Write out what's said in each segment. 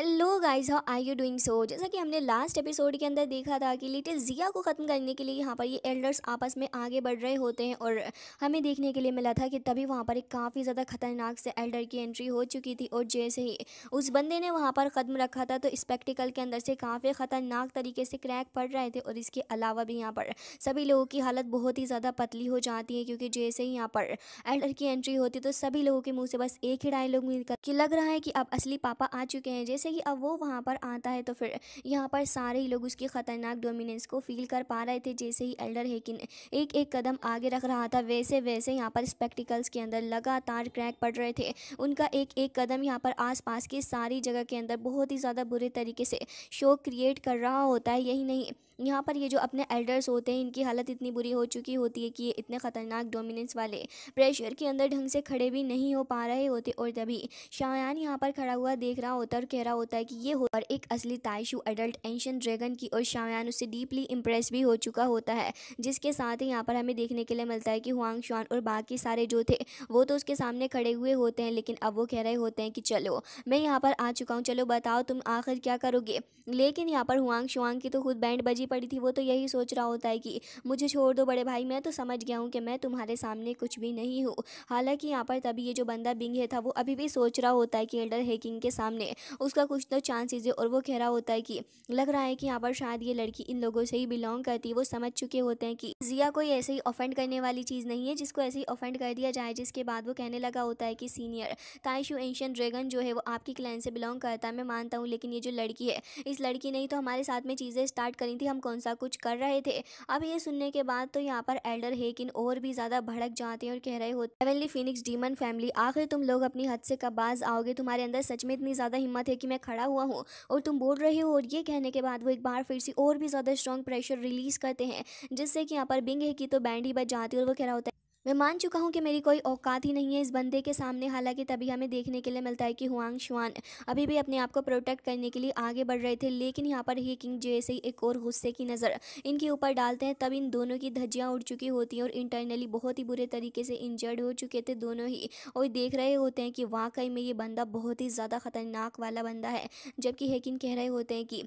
Hello guys, how are you doing? So जैसा कि हमने लास्ट एपिसोड के अंदर देखा था कि लिटिल जिया को ख़त्म करने के लिए यहाँ पर ये एल्डर्स आपस में आगे बढ़ रहे होते हैं और हमें देखने के लिए मिला था कि तभी वहाँ पर एक काफ़ी ज़्यादा खतरनाक से एल्डर की एंट्री हो चुकी थी। और जैसे ही उस बंदे ने वहाँ पर कदम रखा था तो स्पेक्टिकल के अंदर से काफ़ी ख़तरनाक तरीके से क्रैक पड़ रहे थे। और इसके अलावा भी यहाँ पर सभी लोगों की हालत बहुत ही ज़्यादा पतली हो जाती है, क्योंकि जैसे ही यहाँ पर एल्डर की एंट्री होती तो सभी लोगों के मुंह से बस एक ही डायलॉग मिलकर कि लग रहा है कि अब असली पापा आ चुके हैं। जैसे ही अब वो वहाँ पर आता है तो फिर यहाँ पर सारे ही लोग उसकी खतरनाक डोमिनेंस को फील कर पा रहे थे। जैसे ही एल्डर हेकिन एक एक कदम आगे रख रहा था, वैसे वैसे यहाँ पर स्पेक्टिकल्स के अंदर लगातार क्रैक पड़ रहे थे। उनका एक एक कदम यहाँ पर आसपास की सारी जगह के अंदर बहुत ही ज़्यादा बुरे तरीके से शोक क्रिएट कर रहा होता है। यही नहीं, यहाँ पर ये जो अपने एल्डर्स होते हैं इनकी हालत इतनी बुरी हो चुकी होती है कि ये इतने खतरनाक डोमिनेंस वाले प्रेशर के अंदर ढंग से खड़े भी नहीं हो पा रहे होते। और तभी शायान यहाँ पर खड़ा हुआ देख रहा होता है और कह रहा होता है कि ये हो और एक असली ताइशु एडल्ट एंशिएंट ड्रैगन की। और शायान उससे डीपली इम्प्रेस भी हो चुका होता है, जिसके साथ ही यहाँ पर हमें देखने के लिए मिलता है कि हुआंग शुआन और बाकी सारे जो थे वो तो उसके सामने खड़े हुए होते हैं, लेकिन अब वो कह रहे होते हैं कि चलो मैं यहाँ पर आ चुका हूँ, चलो बताओ तुम आखिर क्या करोगे। लेकिन यहाँ पर हुआंग शुआंग की तो खुद बैंड बजी पड़ी थी। वो तो यही सोच रहा होता है कि मुझे छोड़ दो बड़े भाई, मैं तो समझ गया हूँ कि मैं तुम्हारे सामने कुछ भी नहीं हूँ। हालांकि यहाँ पर तभी ये जो बंदा बिंगे था वो अभी भी सोच रहा होता है कि एल्डर हेकिंग के सामने उसका कुछ तो चांसेस है। और वो कह रहा होता है कि लग रहा है कि यहाँ पर शायद ये लड़की इन लोगों से ही बिलोंग करती है। वो समझ चुके होते हैं कि जिया कोई ऐसे ही ऑफेंड करने वाली चीज़ नहीं है जिसको ऐसे ही ऑफेंड कर दिया जाए। जिसके बाद वो कहने लगा होता है कि सीनियर ताइशु एंशिएंट ड्रैगन जो है वो आपकी क्लैन से बिलोंग करता है, मैं मानता हूँ, लेकिन ये जो लड़की है इस लड़की ने ही तो हमारे साथ में चीज़ें स्टार्ट करी थी, हम कौन सा कुछ कर रहे थे। अब ये सुनने के बाद तो यहाँ पर एल्डर हेकिन और भी ज़्यादा भड़क जाते हैं और कह रहे होते हेवनली फीनिक्स डीमन फैमिली, आखिर तुम लोग अपनी हद से कब बाज आओगे? तुम्हारे अंदर सच में इतनी ज़्यादा हिम्मत है कि मैं खड़ा हुआ हूँ और तुम बोल रहे हो? और ये कहने के बाद वो एक बार फिर से और भी ज़्यादा स्ट्रॉन्ग प्रेशर रिलीज करते हैं, जिससे कि यहाँ पर बिंग है की तो बैंड ही बज जाती है। और वो कह रहा होता है मैं मान चुका हूँ कि मेरी कोई औकात ही नहीं है इस बंदे के सामने। हालांकि तभी हमें देखने के लिए मिलता है कि हुआंग शुआन अभी भी अपने आप को प्रोटेक्ट करने के लिए आगे बढ़ रहे थे, लेकिन यहाँ पर ही किंग जैसे ही एक और गुस्से की नज़र इनके ऊपर डालते हैं तब इन दोनों की धज्जियाँ उड़ चुकी होती हैं और इंटरनली बहुत ही बुरे तरीके से इंजर्ड हो चुके थे दोनों ही। और देख रहे होते हैं कि वाकई में ये बंदा बहुत ही ज़्यादा खतरनाक वाला बंदा है। जबकि हेकिन कह रहे होते हैं कि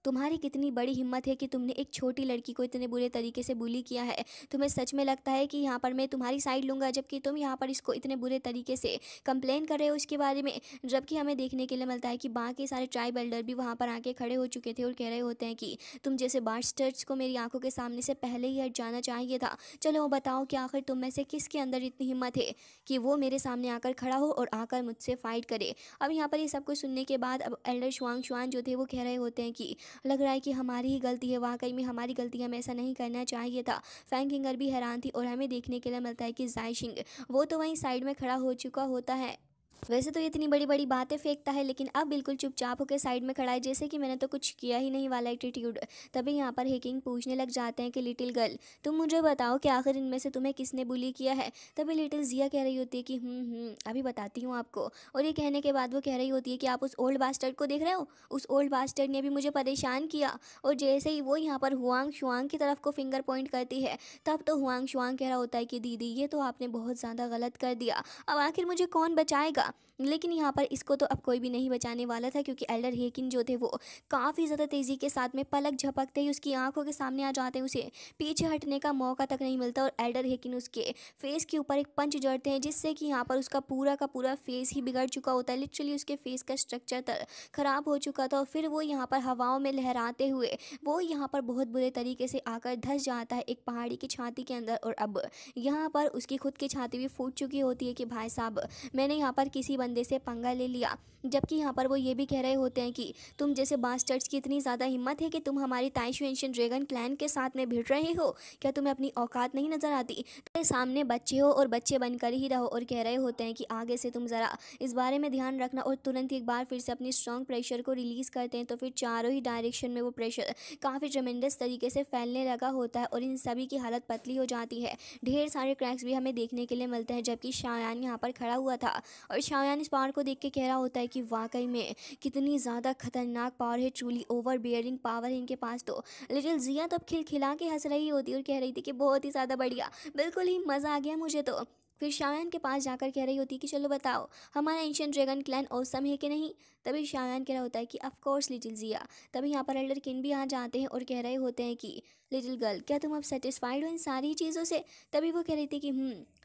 तुम्हारी कितनी बड़ी हिम्मत है कि तुमने एक छोटी लड़की को इतने बुरे तरीके से बुली किया है। तुम्हें सच में लगता है कि यहाँ पर मैं तुम्हारी साइड लूँगा, जबकि तुम यहाँ पर इसको इतने बुरे तरीके से कंप्लेन कर रहे हो इसके बारे में। जबकि हमें देखने के लिए मिलता है कि बाकी सारे ट्राइब एल्डर भी वहाँ पर आके खड़े हो चुके थे और कह रहे होते हैं कि तुम जैसे बास्टर्ड्स को मेरी आंखों के सामने से पहले ही हट जाना चाहिए था। चलो बताओ कि आखिर तुम में से किसके अंदर इतनी हिम्मत है कि वो मेरे सामने आकर खड़ा हो और आकर मुझसे फाइट करे। अब यहाँ पर ये सब कुछ सुनने के बाद अब एल्डर शुआंग शुआन जो थे वो कह रहे होते हैं कि लग रहा है कि हमारी ही गलती है, वाकई में हमारी गलती है, हमें ऐसा नहीं करना चाहिए था। फैंकिंगर भी हैरान थी। और हमें देखने के लिए मिलता है कि जायशिंग वो तो वहीं साइड में खड़ा हो चुका होता है। वैसे तो ये इतनी बड़ी बड़ी बातें फेंकता है, लेकिन अब बिल्कुल चुपचाप होकर साइड में खड़ा है, जैसे कि मैंने तो कुछ किया ही नहीं वाला एटीट्यूड। तभी यहाँ पर हेकिंग पूछने लग जाते हैं कि लिटिल गर्ल तुम मुझे बताओ कि आखिर इनमें से तुम्हें किसने बुली किया है। तभी लिटिल जिया कह रही होती है कि अभी बताती हूँ आपको। और ये कहने के बाद वो कह रही होती है कि आप उस ओल्ड बास्टर्ड को देख रहे हो, उस ओल्ड बास्टर्ड ने भी मुझे परेशान किया। और जैसे ही वो यहाँ पर हुआंग शुआंग की तरफ को फिंगर पॉइंट करती है, तब तो हुआंग शुआंग कह रहा होता है कि दीदी ये तो आपने बहुत ज़्यादा गलत कर दिया, अब आखिर मुझे कौन बचाएगा। लेकिन यहाँ पर इसको तो अब कोई भी नहीं बचाने वाला था, क्योंकि एल्डर हेकिन जो थे वो काफ़ी ज़्यादा तेज़ी के साथ में पलक झपकते ही उसकी आंखों के सामने आ जाते हैं, उसे पीछे हटने का मौका तक नहीं मिलता। और एल्डर हेकिन उसके फेस के ऊपर एक पंच जड़ते हैं, जिससे कि यहाँ पर उसका पूरा का पूरा फेस ही बिगड़ चुका होता है। लिटरली उसके फेस का स्ट्रक्चर ख़राब हो चुका था। और फिर वो यहाँ पर हवाओं में लहराते हुए वो यहाँ पर बहुत बुरे तरीके से आकर धंस जाता है एक पहाड़ी की छाती के अंदर। और अब यहाँ पर उसकी खुद की छाती भी फूट चुकी होती है कि भाई साहब मैंने यहाँ पर किसी बंदे से पंगा ले लिया। जबकि यहाँ पर वो ये भी कह रहे होते हैं कि तुम जैसे बास्टर्ड्स की इतनी ज़्यादा हिम्मत है कि तुम हमारी ताइशु एंशिएंट ड्रैगन क्लैन के साथ में भिड़ रहे हो, क्या तुम्हें अपनी औकात नहीं नज़र आती? तुम्हारे सामने बच्चे हो और बच्चे बनकर ही रहो। और कह रहे होते हैं कि आगे से तुम ज़रा इस बारे में ध्यान रखना। और तुरंत ही एक बार फिर से अपनी स्ट्रॉन्ग प्रेशर को रिलीज़ करते हैं, तो फिर चारों ही डायरेक्शन में वो प्रेशर काफ़ी ट्रेमेंडस तरीके से फैलने लगा होता है और इन सभी की हालत पतली हो जाती है। ढेर सारे क्रैक्स भी हमें देखने के लिए मिलते हैं। जबकि शायान यहाँ पर खड़ा हुआ था और शायान इस पावर को देख के कह रहा होता है कि वाकई में कितनी ज़्यादा खतरनाक पावर है, ट्रूली ओवर बियरिंग पावर है इनके पास। तो लिटिल जिया तो अब खिलखिला के हंस रही होती और कह रही थी कि बहुत ही ज़्यादा बढ़िया, बिल्कुल ही मज़ा आ गया मुझे तो। फिर शाओयान के पास जाकर कह रही होती है कि चलो बताओ, हमारा एंशिएंट ड्रैगन क्लैन ऑसम है कि नहीं। तभी शाओयान कह रहा होता है कि ऑफ कोर्स लिटिल जिया। तभी यहाँ पर एल्डर किन भी आ जाते हैं और कह रहे होते हैं कि लिटिल गर्ल, क्या तुम अब सेटिस्फाइड हो इन सारी चीज़ों से। तभी वो कह रही थी कि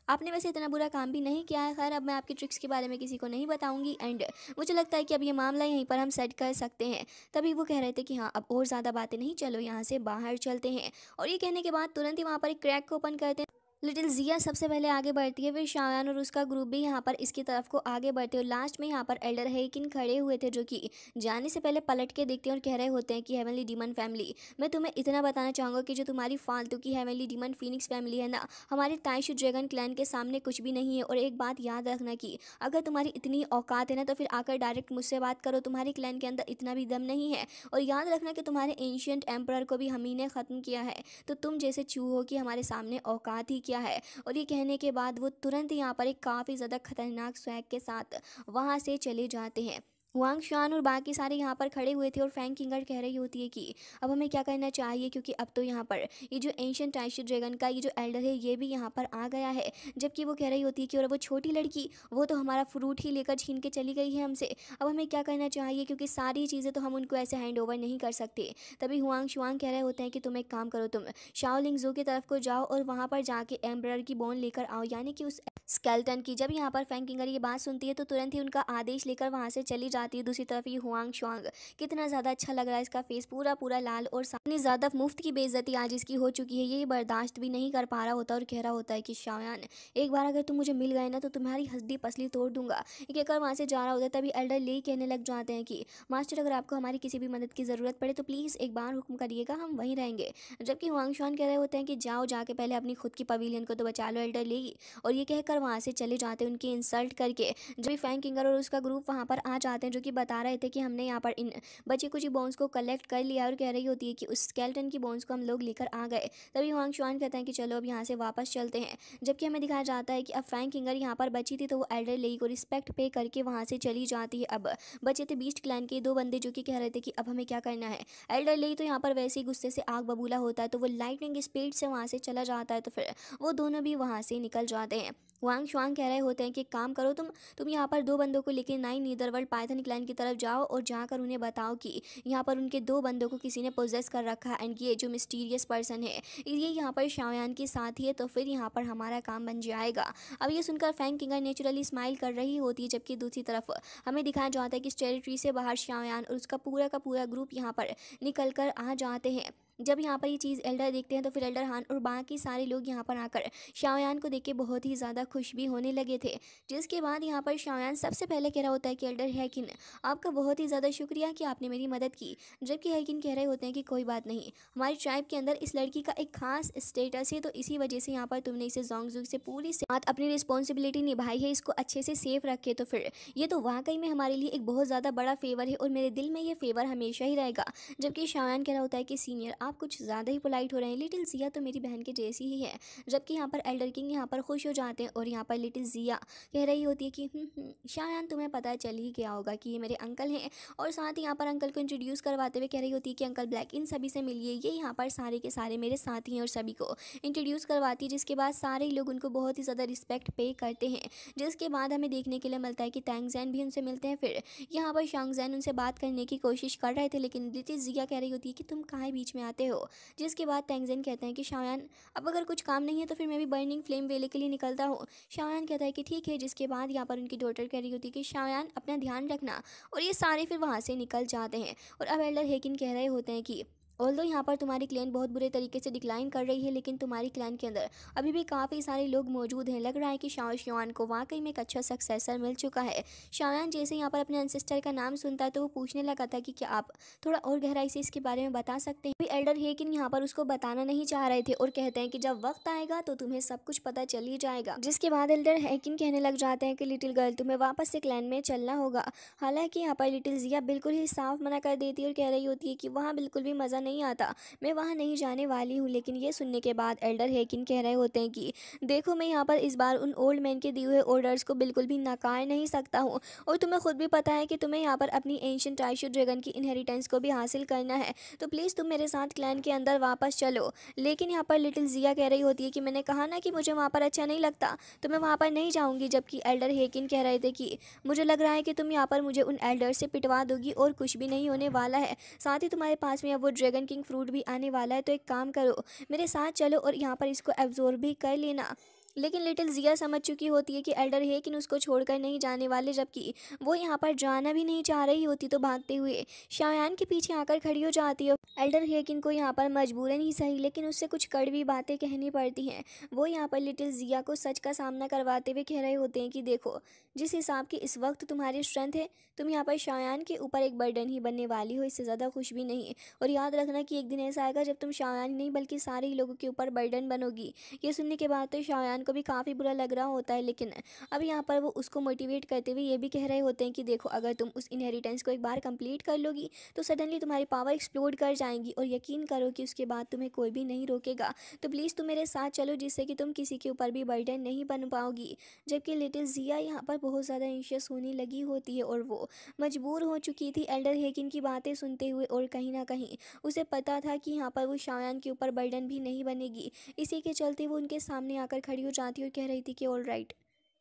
आपने वैसे इतना बुरा काम भी नहीं किया है। खैर, अब मैं आपकी ट्रिक्स के बारे में किसी को नहीं बताऊंगी एंड मुझे लगता है कि अब ये मामला यहीं पर हम सेट कर सकते हैं। तभी वो कह रहे थे कि हाँ, अब और ज़्यादा बातें नहीं, चलो यहाँ से बाहर चलते हैं। और ये कहने के बाद तुरंत ही वहाँ पर एक क्रैक को ओपन करते हैं। लिटिल जिया सबसे पहले आगे बढ़ती है, फिर शाओयान और उसका ग्रुप भी यहाँ पर इसकी तरफ को आगे बढ़ते हैं। और लास्ट में यहाँ पर एल्डर हेकिन खड़े हुए थे, जो कि जाने से पहले पलट के देखते हैं और कह रहे होते हैं कि हेवनली डीमन फैमिली, मैं तुम्हें इतना बताना चाहूँगा कि जो तुम्हारी फालतू की हेवनली डीमन फीनिक्स फैमिली है ना, हमारे ताइशू ड्रैगन क्लैन के सामने कुछ भी नहीं है। और एक बात याद रखना कि अगर तुम्हारी इतनी औकात है ना, तो फिर आकर डायरेक्ट मुझसे बात करो, तुम्हारे क्लैन के अंदर इतना भी दम नहीं है। और याद रखना कि तुम्हारे एंशियंट एम्परर को भी हम ही ने ख़त्म किया है, तो तुम जैसे चूहो की हमारे सामने औकात ही क्या है। और ये कहने के बाद वो तुरंत यहाँ पर एक काफ़ी ज़्यादा खतरनाक स्वैग के साथ वहाँ से चले जाते हैं। हुआंग शान और बाकी सारे यहाँ पर खड़े हुए थे और फैंग किंगर कह रही होती है कि अब हमें क्या करना चाहिए, क्योंकि अब तो यहाँ पर ये जो एंशिएंट टाइशू ड्रैगन का ये जो एल्डर है ये भी यहाँ पर आ गया है। जबकि वो कह रही होती है कि और वो छोटी लड़की, वो तो हमारा फ्रूट ही लेकर छीन के चली गई है हमसे। अब हमें क्या करना चाहिए, क्योंकि सारी चीज़ें तो हम उनको ऐसे हैंड ओवर नहीं कर सकते। तभी हुआंग शुआंग कह रहे होते हैं कि तुम एक काम करो, तुम शाओलिंग जू की तरफ को जाओ और वहाँ पर जाके एम्बरर की बोन लेकर आओ, यानी कि उस स्केल्टन की। जब यहाँ पर फैंग किंगर ये बात सुनती है तो तुरंत ही उनका आदेश लेकर वहाँ से चली जाती है। दूसरी तरफ ये हुआंग शुआंग, कितना ज़्यादा अच्छा लग रहा है इसका फेस, पूरा पूरा लाल, और इतनी ज़्यादा मुफ्त की बेइज्जती आज इसकी हो चुकी है, ये बर्दाश्त भी नहीं कर पा रहा होता और कह रहा होता है कि शाओयान, एक बार अगर तुम मुझे मिल गए ना तो तुम्हारी हड्डी पसली तोड़ दूंगा। ये कहकर वहाँ से जा रहा होता है। तभी एल्डर ले कहने लग जाते हैं कि मास्टर, अगर आपको हमारी किसी भी मदद की ज़रूरत पड़े तो प्लीज़ एक बार हुक्म करिएगा, हम वहीं रहेंगे। जबकि हुआंग शुआन कह रहे होते हैं कि जाओ, जाके पहले अपनी खुद की पवेलियन को तो बचा लो एल्डर लेगी। और ये कहकर वहाँ से चले जाते हैं उनकी इंसल्ट करके। जब फैंग किंगर और उसका ग्रुप वहाँ पर आ जाते हैं, जो कि बता रहे थे कि हमने यहाँ पर इन बचे कुछ बोन्स को कलेक्ट कर लिया, और कह रही होती है कि उस स्केल्टन की बोन्स को हम लोग लेकर आ गए। तभी हुआंग शुआन कहते हैं कि चलो अब यहाँ से वापस चलते हैं। जबकि हमें दिखाया जाता है कि अब फैंग किंगर यहाँ पर बची थी, तो वो एल्डर लेई को रिस्पेक्ट पे करके वहाँ से चली जाती है। अब बचे थे बीस्ट क्लैन के दो बंदे, जो कि कह रहे थे कि अब हमें क्या करना है। एल्डर लेई तो यहाँ पर वैसे ही गुस्से से आग बबूला होता है, तो वो लाइटनिंग स्पीड से वहाँ से चला जाता है। तो फिर वो दोनों भी वहाँ से निकल जाते हैं। वांग शुआंग कह रहे होते हैं कि काम करो, तुम यहाँ पर दो बंदों को लेकर नाइन नीदरवर्ल्ड पाइथन क्लैन की तरफ जाओ और जाकर उन्हें बताओ कि यहाँ पर उनके दो बंदों को किसी ने पोजेस कर रखा है एंड ये जो मिस्टीरियस पर्सन है ये यहाँ पर शाओयान की साथी है, तो फिर यहाँ पर हमारा काम बन जाएगा। अब ये सुनकर फैंग किंगर नेचुरली स्माइल कर रही होती है। जबकि दूसरी तरफ हमें दिखाया जाता है कि इस टेरिटरी से बाहर शाओयान और उसका पूरा का पूरा ग्रुप यहाँ पर निकल कर आ जाते हैं। जब यहाँ पर ये चीज़ एल्डर देखते हैं तो फिर एल्डर हान और बाकी सारे लोग यहाँ पर आकर शाओयान को देख के बहुत ही ज़्यादा खुश भी होने लगे थे। जिसके बाद यहाँ पर शाओयान सबसे पहले कह रहा होता है कि एल्डर हैकिन, आपका बहुत ही ज़्यादा शुक्रिया कि आपने मेरी मदद की। जबकि हैकिन कह रहे होते हैं कि कोई बात नहीं, हमारी ट्राइब के अंदर इस लड़की का एक खास स्टेटस है, तो इसी वजह से यहाँ पर तुमने इसे जोंगजुग से पूरी साथ अपनी रिस्पॉन्सिबिलिटी निभाई है, इसको अच्छे से सेफ रखे। तो फिर ये तो वाकई में हमारे लिए एक बहुत ज़्यादा बड़ा फेवर है और मेरे दिल में ये फेवर हमेशा ही रहेगा। जबकि शाओयान कह रहा होता है कि सीनियर, आप कुछ ज़्यादा ही पोलाइट हो रहे हैं, लिटिल जिया तो मेरी बहन के जैसी ही है। जबकि यहाँ पर एल्डर किंग यहाँ पर खुश हो जाते हैं और यहाँ पर लिटिल जिया कह रही होती है कि शायद तुम्हें पता चल ही गया होगा कि ये मेरे अंकल हैं। और साथ ही यहाँ पर अंकल को इंट्रोड्यूस करवाते हुए कह रही होती है कि अंकल ब्लैक, इन सभी से मिलिए, ये यहाँ पर सारे के सारे मेरे साथी हैं। और सभी को इंट्रोड्यूस करवाती है, जिसके बाद सारे लोग उनको बहुत ही ज़्यादा रिस्पेक्ट पे करते हैं। जिसके बाद हमें देखने के लिए मिलता है कि तैंगजैन भी उनसे मिलते हैं। फिर यहाँ पर शांगजैन उनसे बात करने की कोशिश कर रहे थे, लेकिन लिटिल जिया कह रही होती है कि तुम कहाँ बीच में आते हो। जिसके बाद तैंगजैन कहते हैं कि शाओयान, अब अगर कुछ काम नहीं है तो फिर मैं भी बर्निंग फ्लेम वेले के लिए निकलता हूँ। शाओयान कहता है कि ठीक है। जिसके बाद यहाँ पर उनकी डॉटर कह रही होती है कि शाओयान अपना ध्यान रखना, और ये सारे फिर वहाँ से निकल जाते हैं। और अब एल्डर हेकिन कह रहे होते हैं कि ऑल्दो यहाँ पर तुम्हारी क्लैन बहुत बुरे तरीके से डिक्लाइन कर रही है, लेकिन तुम्हारी क्लैन के अंदर अभी भी काफ़ी सारे लोग मौजूद हैं। लग रहा है कि शाओ शुआन को वाकई में एक अच्छा सक्सेसर मिल चुका है। शाओयान जैसे यहाँ पर अपने एंसेस्टर का नाम सुनता है तो वो पूछने लगा था कि क्या आप थोड़ा और गहराई से इसके बारे में बता सकते हैं। अभी एल्डर हेकिन यहाँ पर उसको बताना नहीं चाह रहे थे और कहते हैं कि जब वक्त आएगा तो तुम्हें सब कुछ पता चल ही जाएगा। जिसके बाद एल्डर हेकिन कहने लग जाते हैं कि लिटिल गर्ल, तुम्हें वापस से क्लैन में चलना होगा। हालांकि यहाँ पर लिटिल जिया बिल्कुल ही साफ मना कर देती है और कह रही होती है कि वहाँ बिल्कुल भी मज़ा नहीं आता, मैं वहाँ नहीं जाने वाली हूँ। लेकिन ये सुनने के बाद एल्डर हेकिन कह रहे होते हैं कि देखो, मैं यहाँ पर इस बार उन ओल्ड मैन के दिए हुए ऑर्डर्स को बिल्कुल भी नकार नहीं सकता हूँ, और तुम्हें खुद भी पता है कि तुम्हें यहाँ पर अपनी एंशिएंट ट्राइशू ड्रैगन की इनहेरिटेंस को भी हासिल करना है, तो प्लीज़ तुम मेरे साथ क्लैन के अंदर वापस चलो। लेकिन यहाँ पर लिटिल जिया कह रही होती है कि मैंने कहा ना कि मुझे वहाँ पर अच्छा नहीं लगता, तो मैं वहाँ पर नहीं जाऊँगी। जबकि एल्डर हेकिन कह रहे थे कि मुझे लग रहा है कि तुम यहाँ पर मुझे उन एल्डर से पिटवा दोगी और कुछ भी नहीं होने वाला है, साथ ही तुम्हारे पास में अब वो ड्रैगन किंग फ्रूट भी आने वाला है। तो एक काम करो, मेरे साथ चलो और यहाँ पर इसको एब्जॉर्ब भी कर लेना। लेकिन लिटिल जिया समझ चुकी होती है कि एल्डर हेकिन उसको छोड़कर नहीं जाने वाले, जबकि वो यहाँ पर जाना भी नहीं चाह रही होती, तो भागते हुए शायान के पीछे आकर खड़ी हो जाती है। एल्डर हेकिन को यहाँ पर मजबूरन ही सही लेकिन उससे कुछ कड़वी बातें कहनी पड़ती हैं। वो यहाँ पर लिटिल जिया को सच का सामना करवाते हुए कह रहे होते हैं कि देखो, जिस हिसाब की इस वक्त तुम्हारी स्ट्रेंथ है, तुम यहाँ पर शायान के ऊपर एक बर्डन ही बनने वाली हो, इससे ज़्यादा कुछ भी नहीं। और याद रखना कि एक दिन ऐसा आएगा जब तुम शायान ही नहीं बल्कि सारे ही लोगों के ऊपर बर्डन बनोगी। ये सुनने के बाद तो शायान को भी काफ़ी बुरा लग रहा होता है, लेकिन अब यहाँ पर वो उसको मोटिवेट करते हुए ये भी कह रहे होते हैं कि देखो, अगर तुम उस इनहेरिटेंस को एक बार कंप्लीट कर लोगी तो सडनली तुम्हारी पावर एक्सप्लोड कर जाएंगी, और यकीन करो कि उसके बाद तुम्हें कोई भी नहीं रोकेगा। तो प्लीज़ तुम मेरे साथ चलो, जिससे कि तुम किसी के ऊपर भी बर्डन नहीं बन पाओगी। जबकि लिटिल जिया यहाँ पर बहुत ज़्यादा एंशियस होने लगी होती है, और वो मजबूर हो चुकी थी एल्डर हेकिन की बातें सुनते हुए, और कहीं ना कहीं उसे पता था कि यहाँ पर वो शायान के ऊपर बर्डन भी नहीं बनेगी। इसी के चलते वो उनके सामने आकर खड़ी हो जाती और कह रही थी कि ऑल राइट,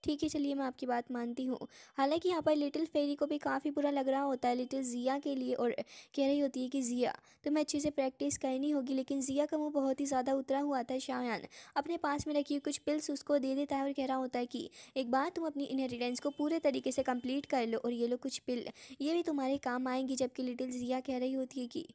ठीक है, चलिए मैं आपकी बात मानती हूँ। हालांकि यहाँ पर लिटिल फेरी को भी काफ़ी बुरा लग रहा होता है लिटिल जिया के लिए, और कह रही होती है कि जिया, तुम्हें अच्छे से प्रैक्टिस करनी होगी। लेकिन जिया का मुंह बहुत ही ज़्यादा उतरा हुआ था। शायान अपने पास में रखी हुई कुछ पिल्स उसको दे देता है और कह रहा होता है कि एक बार तुम अपनी इनहेरिटेंस को पूरे तरीके से कंप्लीट कर लो, और ये लो कुछ पिल, ये भी तुम्हारे काम आएंगी। जबकि लिटिल जिया कह रही होती है कि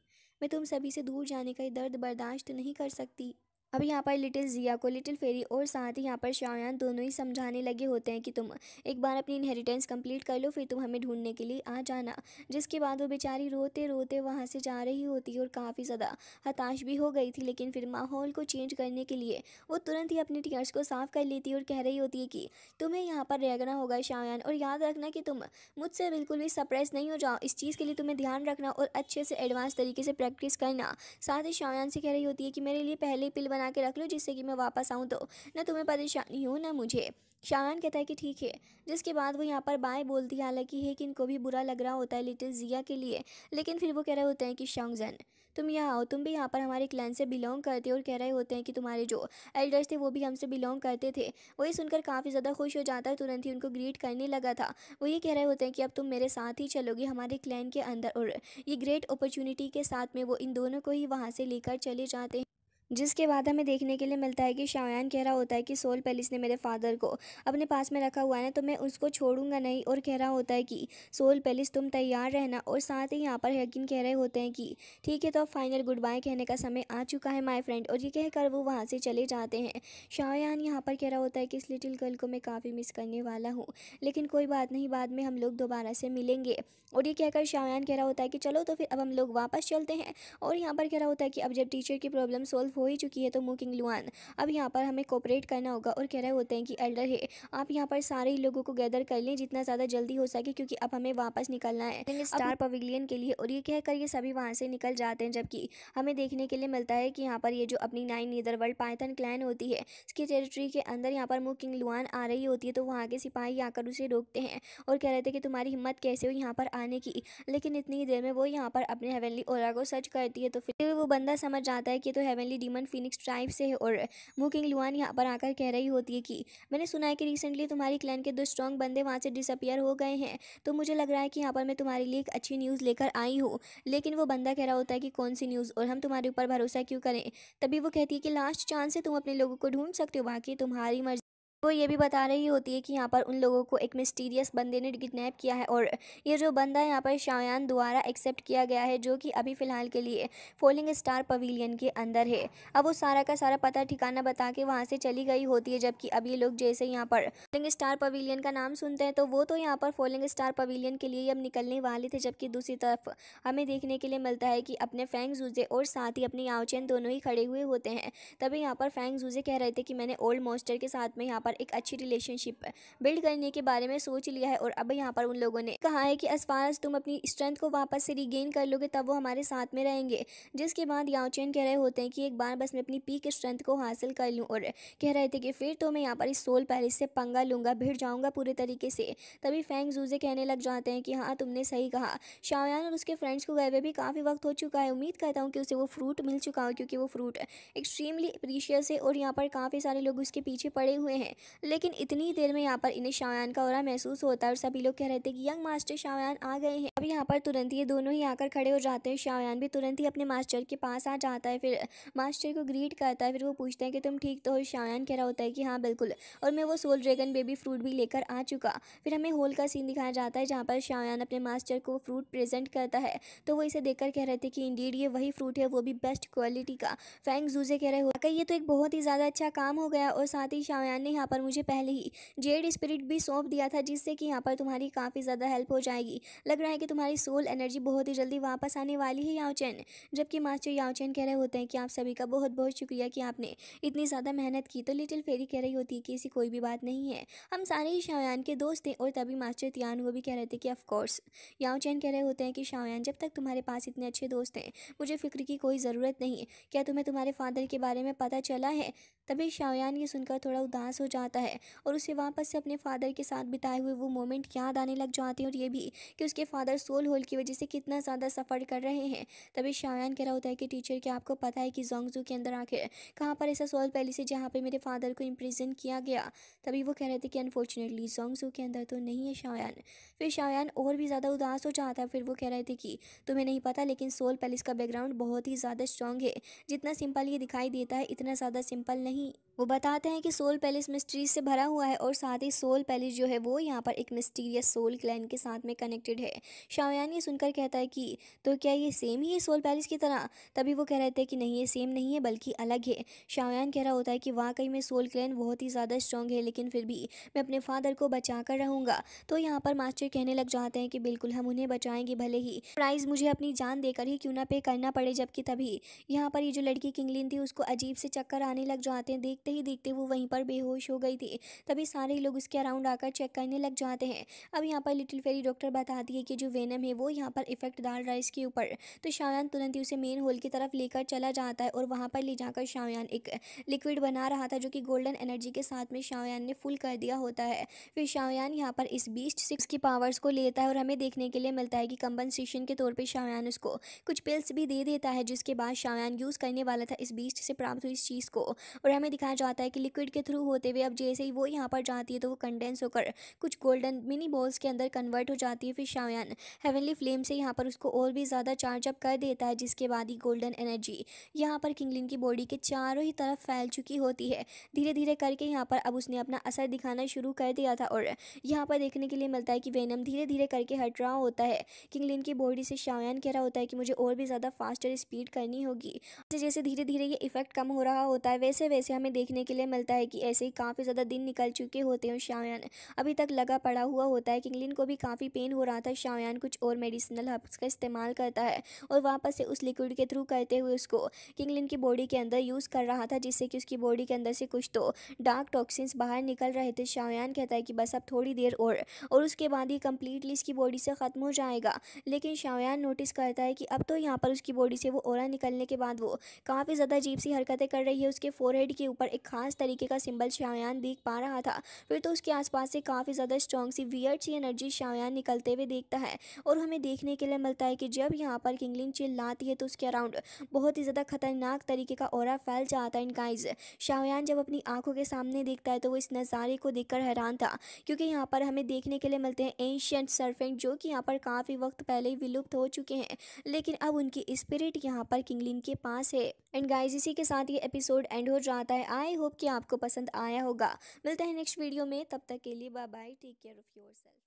मैं तुम सभी से दूर जाने का ये दर्द बर्दाश्त नहीं कर सकती। अब यहाँ पर लिटिल जिया को लिटिल फेरी और साथ ही यहाँ पर शायान दोनों ही समझाने लगे होते हैं कि तुम एक बार अपनी इनहेरिटेंस कंप्लीट कर लो, फिर तुम हमें ढूंढने के लिए आ जाना। जिसके बाद वो बेचारी रोते रोते वहाँ से जा रही होती है और काफ़ी ज़्यादा हताश भी हो गई थी। लेकिन फिर माहौल को चेंज करने के लिए वो तुरंत ही अपने टीयर्स को साफ कर लेती है और कह रही होती है कि तुम्हें यहाँ पर रहना होगा शायान, और याद रखना कि तुम मुझसे बिल्कुल भी सरप्राइज नहीं हो जाओ। इस चीज़ के लिए तुम्हें ध्यान रखना और अच्छे से एडवांस तरीके से प्रैक्टिस करना। साथ ही शायान से कह रही होती है कि मेरे लिए पहले पिल बना के रख लो, जिससे कि मैं वापस आऊँ तो ना तुम्हें परेशानी हो ना मुझे। शायान कहता है कि ठीक है। जिसके बाद वो यहाँ पर बाय बोलती है। हालांकि है कि इनको भी बुरा लग रहा होता है लिटिल जिया के लिए, लेकिन फिर वो कह रहे होते हैं कि शॉन्गजन, तुम यहाँ आओ, तुम भी यहाँ पर हमारे क्लैन से बिलोंग करते हो, और कह रहे होते हैं कि तुम्हारे जो एल्डर्स थे वो भी हमसे बिलोंग करते थे। वही सुनकर काफ़ी ज़्यादा खुश हो जाता है, तुरंत ही उनको ग्रीट करने लगा था। वो ये कह रहे होते हैं कि अब तुम मेरे साथ ही चलोगे हमारे क्लैन के अंदर, और ये ग्रेट अपॉर्चुनिटी के साथ में वो इन दोनों को ही वहाँ से लेकर चले जाते हैं। जिसके बाद हमें देखने के लिए मिलता है कि शायान कह रहा होता है कि सोल पैलेस ने मेरे फादर को अपने पास में रखा हुआ है ना, तो मैं उसको छोड़ूंगा नहीं। और कह रहा होता है कि सोल पैलेस तुम तैयार रहना। और साथ ही यहाँ पर यकीन कह रहे होते हैं कि ठीक है, तो अब फाइनल गुड बाय कहने का समय आ चुका है माय फ्रेंड। और ये कहकर वो वहाँ से चले जाते हैं। शायान यहाँ पर कह रहा होता है कि इस लिटिल गर्ल को मैं काफ़ी मिस करने वाला हूँ, लेकिन कोई बात नहीं, बाद में हम लोग दोबारा से मिलेंगे। और ये कहकर शायान कह रहा होता है कि चलो तो फिर अब हम लोग वापस चलते हैं। और यहाँ पर कह रहा होता है कि अब जब टीचर की प्रॉब्लम सॉल्व हो ही चुकी है, तो मुकिंग लुआन अब यहाँ पर हमें कोऑपरेट करना होगा। और कह रहे होते हैं कि एल्डर है, आप यहाँ पर सारे ही लोगों को गैदर कर लें जितना ज़्यादा जल्दी हो सके, क्योंकि अब हमें वापस निकलना है स्टार पवेलियन के लिए। और ये कहकर ये सभी वहाँ से निकल जाते हैं। जबकि हमें देखने के लिए मिलता है कि यहाँ पर ये जो अपनी 9 नीदरवर्ल्ड पाइथन क्लैन होती है, इसकी टेरिटरी के अंदर यहाँ पर मुकिंग लुआन आ रही होती है, तो वहाँ के सिपाही आकर उसे रोकते हैं और कह रहे थे कि तुम्हारी हिम्मत कैसे हो यहाँ पर आने की। लेकिन इतनी देर में वो यहाँ पर अपने हेवनली ओरा को सर्च करती है, तो फिर वो बंदा समझ जाता है कि तो हेवनली डीमन फिनिक्स ट्राइब से है। और मुकिंग लुआन यहाँ पर आकर कह रही होती है कि मैंने सुना है कि रिसेंटली तुम्हारी क्लैन के 2 स्ट्रॉन्ग बंदे वहाँ से डिसअपियर हो गए हैं, तो मुझे लग रहा है कि यहाँ पर मैं तुम्हारे लिए एक अच्छी न्यूज़ लेकर आई हूँ। लेकिन वो बंदा कह रहा होता है कि कौन सी न्यूज़, और हम तुम्हारे ऊपर भरोसा क्यों करें। तभी वो कहती है कि लास्ट चांस है, तुम अपने लोगों को ढूंढ सकते हो, बाकी तुम्हारी मर्जी। वो ये भी बता रही होती है कि यहाँ पर उन लोगों को एक मिस्टीरियस बंदे ने किडनैप किया है, और ये जो बंदा यहाँ पर शायान द्वारा एक्सेप्ट किया गया है, जो कि अभी फ़िलहाल के लिए फॉलिंग स्टार पवेलियन के अंदर है। अब वो सारा का सारा पता ठिकाना बता के वहाँ से चली गई होती है। जबकि अब ये लोग जैसे यहाँ पर फॉलिंग स्टार पवेलियन का नाम सुनते हैं, तो वो तो यहाँ पर फॉलिंग स्टार पवेलियन के लिए अब निकलने वाले थे। जबकि दूसरी तरफ हमें देखने के लिए मिलता है कि अपने फैंग जूजे और साथ ही अपनी याओचेन दोनों ही खड़े हुए होते हैं। तभी यहाँ पर फैंग जूजे कह रहे थे कि मैंने ओल्ड मोस्टर के साथ में यहाँ पर पर एक अच्छी रिलेशनशिप बिल्ड करने के बारे में सोच लिया है। और अब यहाँ पर उन लोगों ने कहा है कि एज फार एज तुम अपनी स्ट्रेंथ को वापस से रिगेन कर लोगे तब वो हमारे साथ में रहेंगे। जिसके बाद याओ चेन कह रहे होते हैं कि एक बार बस मैं अपनी पीक स्ट्रेंथ को हासिल कर लूँ, और कह रहे थे कि फिर तो मैं यहाँ पर इस सोल पैलेस से पंगा लूंगा, भिड़ जाऊंगा पूरे तरीके से। तभी फेंग जूजे कहने लग जाते हैं कि हाँ तुमने सही कहा, शाओयान और उसके फ्रेंड्स को गए हुए भी काफ़ी वक्त हो चुका है। उम्मीद करता हूँ कि उसे वो फ्रूट मिल चुका हो, क्योंकि वो फ्रूट एक्सट्रीमली प्रीशियस है और यहाँ पर काफ़ी सारे लोग उसके पीछे पड़े हुए हैं। लेकिन इतनी देर में यहाँ पर इन्हें शाओयान का ऑरा महसूस होता है और सभी लोग कह रहे थे कि यंग मास्टर शाओयान आ गए हैं। अब यहाँ पर तुरंत ये दोनों ही आकर खड़े हो जाते हैं। शाओयान भी तुरंत ही अपने मास्टर के पास आ जाता है, फिर मास्टर को ग्रीट करता है। फिर वो पूछते हैं कि तुम ठीक तो हो? शाओयान कह रहा होता है कि हाँ बिल्कुल, और मैं वो सोल ड्रैगन बेबी फ्रूट भी लेकर आ चुका। फिर हमें होल का सीन दिखाया जाता है जहाँ पर शाओयान अपने मास्टर को फ्रूट प्रेजेंट करता है, तो वो इसे देखकर कह रहे थे कि इंडीड ये वही फ्रूट है, वो भी बेस्ट क्वालिटी का। फेंग जूजे कह रहे हो कि ये तो एक बहुत ही ज़्यादा अच्छा काम हो गया, और साथ ही शाओयान ने यहाँ पर मुझे पहले ही जेड स्पिरिट भी सौंप दिया था, जिससे कि यहाँ पर तुम्हारी काफ़ी ज़्यादा हेल्प हो जाएगी। लग रहा है कि तुम्हारी सोल एनर्जी बहुत ही जल्दी वापस आने वाली है याओ चेन। जबकि मास्टर याओ चेन कह रहे होते हैं कि आप सभी का बहुत बहुत शुक्रिया कि आपने इतनी ज़्यादा मेहनत की। तो लिटिल फेरी कह रही होती है कि ऐसी कोई भी बात नहीं है, हम सारे ही शाओयान के दोस्त हैं। और तभी मास्टर तियान वो भी कह रहे थे कि ऑफ कोर्स। याओ चेन कह रहे होते हैं कि शाओयान जब तक तुम्हारे पास इतने अच्छे दोस्त हैं, मुझे फिक्र की कोई ज़रूरत नहीं है। क्या तुम्हें तुम्हारे फादर के बारे में पता चला है? तभी शाओयान ये सुनकर थोड़ा उदास हो जाता है, और उसे वापस से अपने फादर के साथ बिताए हुए वो मोमेंट याद आने लग जाते हैं, और ये भी कि उसके फादर सोल होल की वजह से कितना ज़्यादा सफ़र कर रहे हैं। तभी शाओयान कह रहा होता है कि टीचर, क्या आपको पता है कि जोंगजू के अंदर आखिर कहाँ पर ऐसा सोल पैलेस है जहाँ पे मेरे फादर को इम्प्रिजन किया गया? तभी वो कह रहे थे कि अनफॉर्चुनेटली जोंगजू के अंदर तो नहीं है शाओयान। फिर शाओयान और भी ज़्यादा उदास हो जाता है। फिर वो कह रहे थे कि तुम्हें नहीं पता, लेकिन सोल पैलेस का बैकग्राउंड बहुत ही ज़्यादा स्ट्रॉन्ग है। जितना सिंपल ये दिखाई देता है इतना ज़्यादा सिंपल नहीं। वो बताते हैं कि सोल पैलेस मिस्ट्री से भरा हुआ है, और साथ ही सोल पैलेस जो है वो यहाँ पर एक मिस्टीरियस सोल क्लैन के साथ में कनेक्टेड है। शाओयान ये सुनकर कहता है कि तो क्या ये सेम ही है सोल पैलेस की तरह? तभी वो कह रहे थे कि नहीं, ये सेम नहीं है बल्कि अलग है। शाओयान कह रहा होता है कि वाकई में सोल क्लैन बहुत ही ज़्यादा स्ट्रॉन्ग है, लेकिन फिर भी मैं अपने फादर को बचा कर रहूँगा। तो यहाँ पर मास्टर कहने लग जाते हैं कि बिल्कुल हम उन्हें बचाएंगे, भले ही प्राइज़ मुझे अपनी जान देकर ही क्यों ना पे करना पड़े। जबकि तभी यहाँ पर ये जो लड़की किंगलिन थी उसको अजीब से चक्कर आने लग जाते हैं। देखते ही देखते वो वहीं पर बेहोश हो गई थी। तभी सारे लोग उसके अराउंड आकर चेक करने लग जाते हैं। अब यहाँ पर लिटिल फेरी डॉक्टर बताती है कि जो वेनम है वो यहाँ पर इफेक्ट डाल रहा है इसके ऊपर। तो शाओयान तुरंत ही उसे मेन होल की तरफ लेकर चला जाता है, और वहाँ पर ले जाकर शाओयान एक लिक्विड बना रहा था जो कि गोल्डन एनर्जी के साथ में शाओयान ने फुल कर दिया होता है। फिर शाओयान यहाँ पर इस बीस्ट सिक्स की पावर्स को लेता है, और हमें देखने के लिए मिलता है कि कंपनसेशन के तौर पर शाओयान उसको कुछ पिल्स भी दे देता है, जिसके बाद शाओयान यूज़ करने वाला था इस बीस्ट से प्राप्त हुई इस चीज़ को। और हमें दिखाया जाता है कि लिक्विड के थ्रू होते हुए अब जैसे ही वो यहाँ पर जाती है तो वो कंडेंस होकर कुछ गोल्डन मिनी बॉल्स के अंदर कन्वर्ट हो जाती है। फिर शाओयान हेवनली फ्लेम से यहाँ पर उसको और भी ज़्यादा चार्ज अप कर देता है, जिसके बाद ही गोल्डन एनर्जी यहाँ पर किंगलिन की बॉडी के चारों ही तरफ फैल चुकी होती है। धीरे धीरे करके यहाँ पर अब उसने अपना असर दिखाना शुरू कर दिया था, और यहाँ पर देखने के लिए मिलता है कि वेनम धीरे धीरे करके हट रहा होता है किंगलिन की बॉडी से। शाओयान कह रहा होता है कि मुझे और भी ज़्यादा फास्टर स्पीड करनी होगी। जैसे धीरे धीरे ये इफेक्ट कम हो रहा होता है, वैसे वैसे हमें देखने के लिए मिलता है कि ऐसे ही काफ़ी ज़्यादा दिन निकल चुके होते हैं। शाओयान अभी तक लगा पड़ा हुआ होता है। किंगलिन को भी काफ़ी पेन हो रहा था। शाओयान कुछ और मेडिसिनल हर्ब्स का इस्तेमाल करता है, और वापस से उस लिक्विड के थ्रू करते हुए उसको किंगलिन की बॉडी के अंदर यूज़ कर रहा था, जिससे कि उसकी बॉडी के अंदर से कुछ तो डार्क टॉक्सिन्स बाहर निकल रहे थे। शाओयान कहता है कि बस अब थोड़ी देर और उसके बाद ही कम्प्लीटली इसकी बॉडी से ख़त्म हो जाएगा। लेकिन शाओयान नोटिस करता है कि अब तो यहाँ पर उसकी बॉडी से वो ऑरा निकलने के बाद वो काफ़ी ज़्यादा अजीब सी हरकतें कर रही है। उसके फोरहेड के ऊपर एक खास तरीके का सिंबल शाओयान देख पा रहा था। फिर तो उसके आसपास से काफ़ी ज़्यादा स्ट्रॉन्ग सी वियर्ड सी एनर्जी शाओयान निकलते हुए देखता है, और हमें देखने के लिए मिलता है कि जब यहाँ पर किंगलिन चिल्लाती है तो उसके अराउंड बहुत ही ज़्यादा खतरनाक तरीके का ऑरा फैल जाता है। गाइस, शाओयान जब अपनी आंखों के सामने देखता है तो वो इस नज़ारे को देखकर हैरान था, क्योंकि यहाँ पर हमें देखने के लिए मिलते हैं एंशिएंट सर्पेंट, जो कि यहाँ पर काफ़ी वक्त पहले ही विलुप्त हो चुके हैं, लेकिन अब उनकी स्पिरिट यहाँ पर किंगलिन के पास है। एंड गाइस, इसी के साथ ये एपिसोड एंड हो जाता है। आई होप कि आपको पसंद आया होगा। मिलते हैं नेक्स्ट वीडियो में, तब तक के लिए bye bye, take care of yourself.